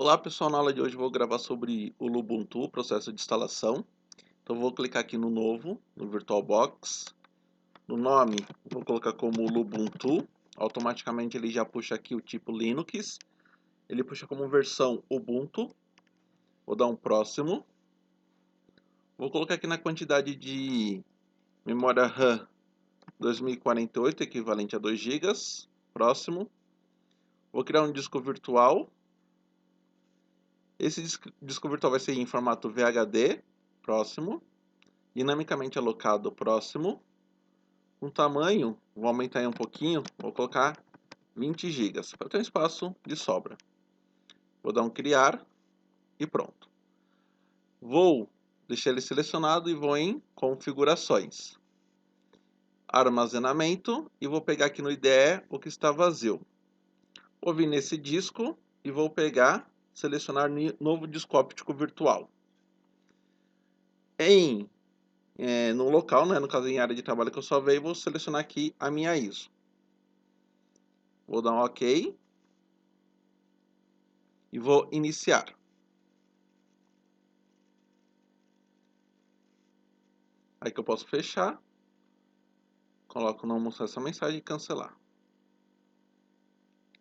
Olá pessoal, na aula de hoje vou gravar sobre o Lubuntu, processo de instalação. Então vou clicar aqui no novo, no VirtualBox. No nome vou colocar como Lubuntu. Automaticamente ele já puxa aqui o tipo Linux. Ele puxa como versão Ubuntu. Vou dar um próximo. Vou colocar aqui na quantidade de memória RAM 2048, equivalente a 2 GB. Próximo. Vou criar um disco virtual. Esse disco virtual vai ser em formato VHD, próximo, dinamicamente alocado, próximo, com tamanho, vou aumentar aí um pouquinho, vou colocar 20 GB, para ter um espaço de sobra. Vou dar um criar e pronto. Vou deixar ele selecionado e vou em configurações, armazenamento e vou pegar aqui no IDE o que está vazio. Vou vir nesse disco e vou pegar, selecionar novo disco óptico virtual. No local, né, no caso em área de trabalho que eu só veio, vou selecionar aqui a minha ISO. Vou dar um OK e vou iniciar. Aí que eu posso fechar, coloco não mostrar essa mensagem e cancelar.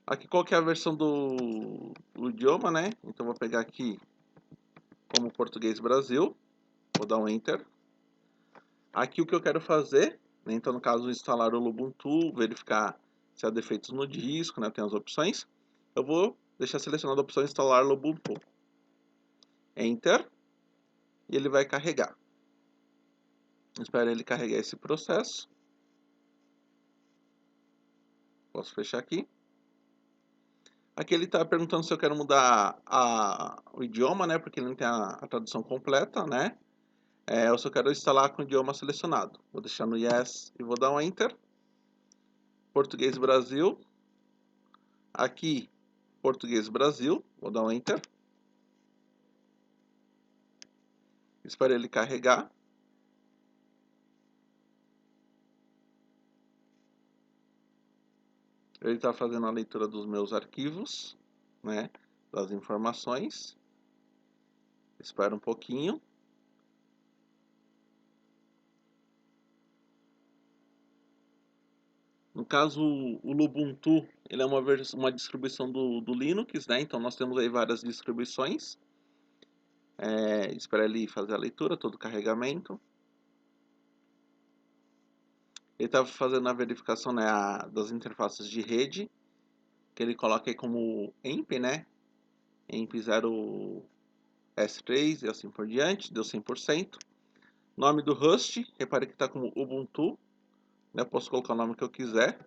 Aqui qual que é a versão do idioma, né? Então vou pegar aqui como português Brasil, vou dar um Enter. Aqui o que eu quero fazer, né, então no caso instalar o Ubuntu, verificar se há defeitos no disco, né, tem as opções. Eu vou deixar selecionada a opção instalar o Ubuntu. Enter. E ele vai carregar. Espero ele carregar esse processo. Posso fechar aqui. Aqui ele está perguntando se eu quero mudar o idioma, né? Porque ele não tem a tradução completa, né? Ou se eu quero instalar com o idioma selecionado. Vou deixar no Yes e vou dar um Enter. Português Brasil. Aqui, Português Brasil. Vou dar um Enter. Espero ele carregar. Ele está fazendo a leitura dos meus arquivos, né? Das informações. Espera um pouquinho. No caso, o Lubuntu, ele é uma distribuição do Linux, né? Então nós temos aí várias distribuições. Espera ele fazer a leitura, todo o carregamento. Ele está fazendo a verificação, né, das interfaces de rede, que ele coloca aí como EMP, né? EMP 0S3 e assim por diante, deu 100%. Nome do host, repare que está como Ubuntu, né? Posso colocar o nome que eu quiser.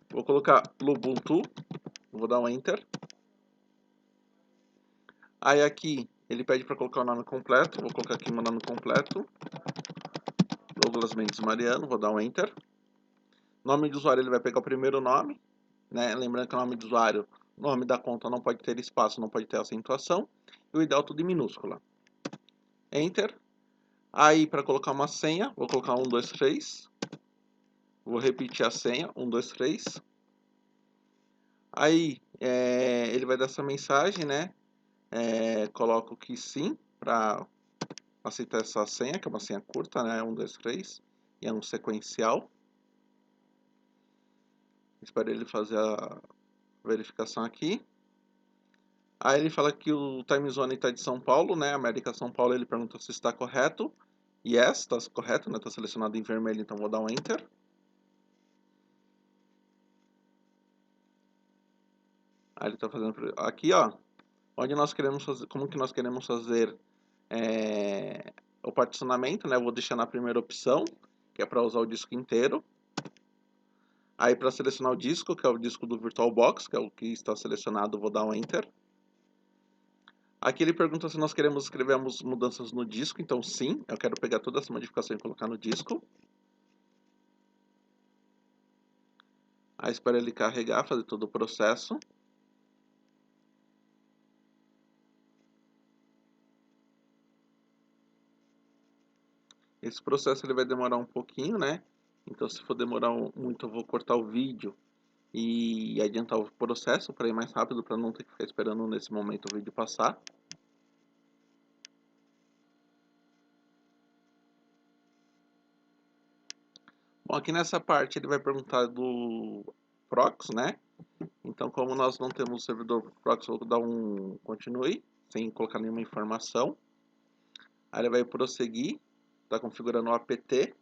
Vou colocar Lubuntu, vou dar um Enter. Aí aqui ele pede para colocar o nome completo, vou colocar aqui meu nome completo, Douglas Mendes Mariano, vou dar um Enter. Nome de usuário ele vai pegar o primeiro nome, né? Lembrando que o nome de usuário, nome da conta não pode ter espaço, não pode ter acentuação, e o ideal tudo em minúscula. Enter. Aí para colocar uma senha, vou colocar 1, 2, 3. Vou repetir a senha, 1, 2, 3. Aí ele vai dar essa mensagem, né? Coloco que sim para aceitar essa senha, que é uma senha curta, né? 1, 2, 3. E é um sequencial. Espero ele fazer a verificação aqui. Aí ele fala que o time zone está de São Paulo, né? América São Paulo, ele pergunta se está correto. Yes, está correto, né? Está selecionado em vermelho, então vou dar um Enter. Aí ele está fazendo aqui, ó, onde nós queremos fazer, como que nós queremos fazer o particionamento, né? Eu vou deixar na primeira opção, que é para usar o disco inteiro. Aí para selecionar o disco, que é o disco do VirtualBox, que é o que está selecionado, vou dar um Enter. Aqui ele pergunta se nós queremos escrever as mudanças no disco, então sim, eu quero pegar toda essa modificação e colocar no disco. Aí espera ele carregar, fazer todo o processo. Esse processo ele vai demorar um pouquinho, né? Então se for demorar muito eu vou cortar o vídeo e adiantar o processo para ir mais rápido, para não ter que ficar esperando nesse momento o vídeo passar. Bom, aqui nessa parte ele vai perguntar do prox, né? Então, como nós não temos servidor prox, eu vou dar um continue, sem colocar nenhuma informação. Aí ele vai prosseguir, está configurando o apt.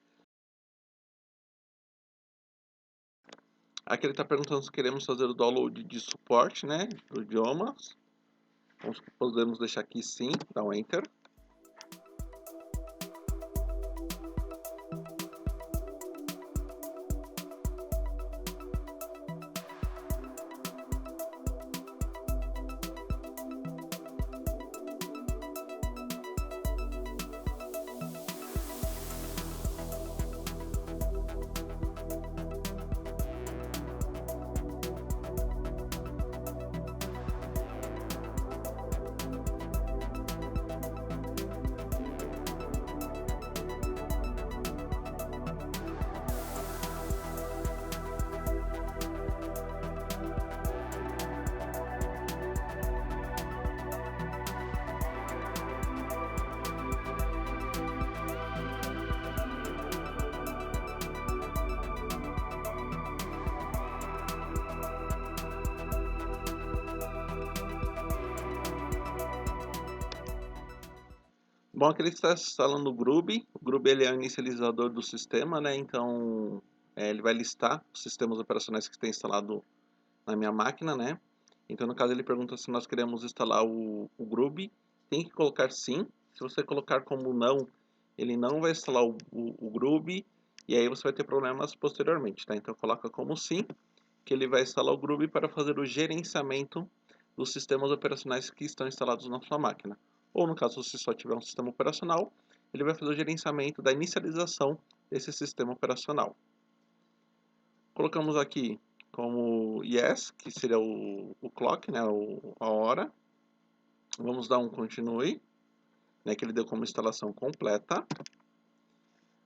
Aqui ele está perguntando se queremos fazer o download de suporte, né? Do idiomas. Podemos deixar aqui sim, dá um enter. Bom, aqui ele está instalando o Groovy. O Groovy ele é o inicializador do sistema, né? Então ele vai listar os sistemas operacionais que está instalado na minha máquina, né? Então no caso ele pergunta se nós queremos instalar o Groovy. Tem que colocar sim. Se você colocar como não, ele não vai instalar o Groovy e aí você vai ter problemas posteriormente, tá? Então coloca como sim, que ele vai instalar o Groovy para fazer o gerenciamento dos sistemas operacionais que estão instalados na sua máquina. Ou no caso, se só tiver um sistema operacional, ele vai fazer o gerenciamento da inicialização desse sistema operacional. Colocamos aqui como yes, que seria o clock, né, a hora. Vamos dar um continue, né, que ele deu como instalação completa.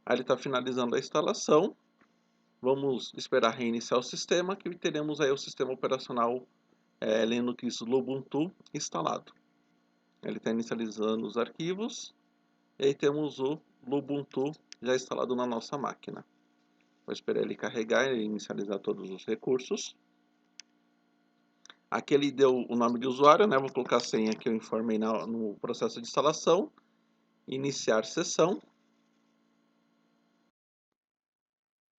Aí ele está finalizando a instalação. Vamos esperar reiniciar o sistema, que teremos aí o sistema operacional Linux Lubuntu instalado. Ele está inicializando os arquivos. E aí temos o Lubuntu já instalado na nossa máquina. Vou esperar ele carregar e inicializar todos os recursos. Aqui ele deu o nome de usuário, né? Vou colocar a senha que eu informei no processo de instalação. Iniciar sessão.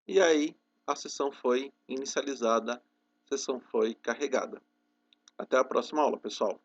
E aí a sessão foi inicializada, a sessão foi carregada. Até a próxima aula, pessoal.